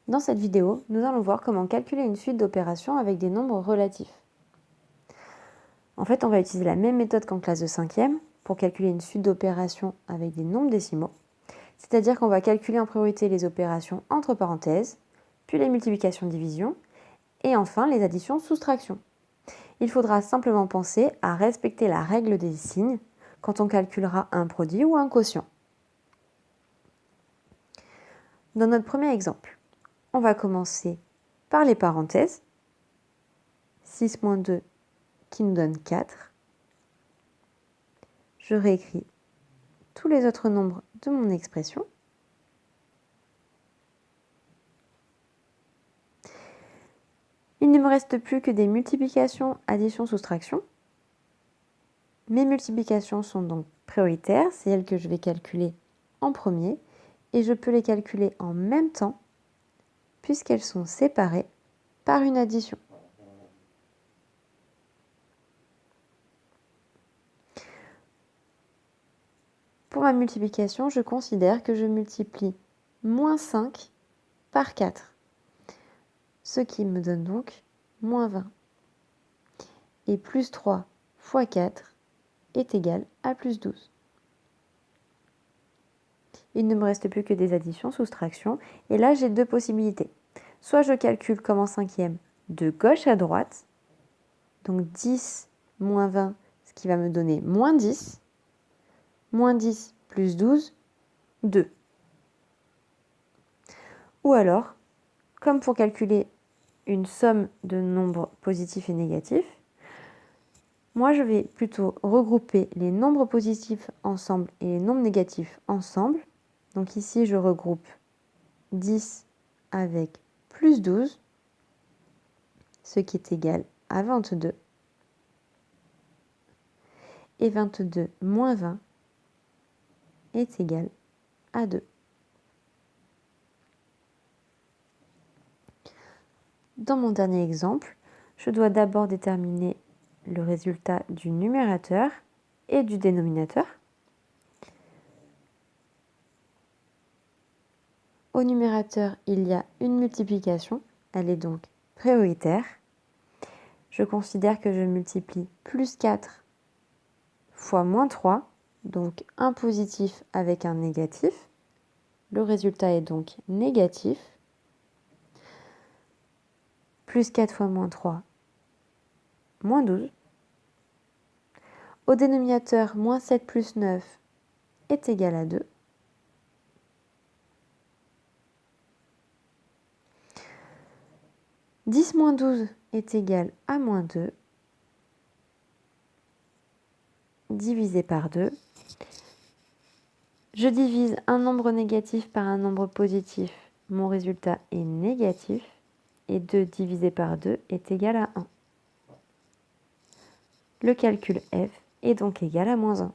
Dans cette vidéo, nous allons voir comment calculer une suite d'opérations avec des nombres relatifs. En fait, on va utiliser la même méthode qu'en classe de 5e pour calculer une suite d'opérations avec des nombres décimaux. C'est-à-dire qu'on va calculer en priorité les opérations entre parenthèses, puis les multiplications-divisions, et enfin les additions-soustractions. Il faudra simplement penser à respecter la règle des signes quand on calculera un produit ou un quotient. Dans notre premier exemple, on va commencer par les parenthèses. 6 moins 2 qui nous donne 4. Je réécris tous les autres nombres de mon expression. Il ne me reste plus que des multiplications, additions, soustractions. Mes multiplications sont donc prioritaires, c'est elles que je vais calculer en premier, et je peux les calculer en même temps puisqu'elles sont séparées par une addition. Pour ma multiplication, je considère que je multiplie moins 5 par 4, ce qui me donne donc moins 20. Et plus 3 fois 4 est égal à plus 12. Il ne me reste plus que des additions, soustractions, et là j'ai deux possibilités. Soit je calcule comme en 5e de gauche à droite, donc 10 moins 20, ce qui va me donner moins 10. Moins 10 plus 12, 2. Ou alors, comme pour calculer une somme de nombres positifs et négatifs, moi je vais plutôt regrouper les nombres positifs ensemble et les nombres négatifs ensemble. Donc ici je regroupe 10 avec plus 12, ce qui est égal à 22. Et 22 moins 20 est égal à 2. Dans mon dernier exemple, je dois d'abord déterminer le résultat du numérateur et du dénominateur. Au numérateur, il y a une multiplication, elle est donc prioritaire. Je considère que je multiplie plus 4 fois moins 3, donc un positif avec un négatif. Le résultat est donc négatif. Plus 4 fois moins 3, moins 12. Au dénominateur, moins 7 plus 9 est égal à 2. « 10 moins 12 est égal à moins 2, divisé par 2. Je divise un nombre négatif par un nombre positif. Mon résultat est négatif. Et 2 divisé par 2 est égal à 1. Le calcul f est donc égal à moins 1.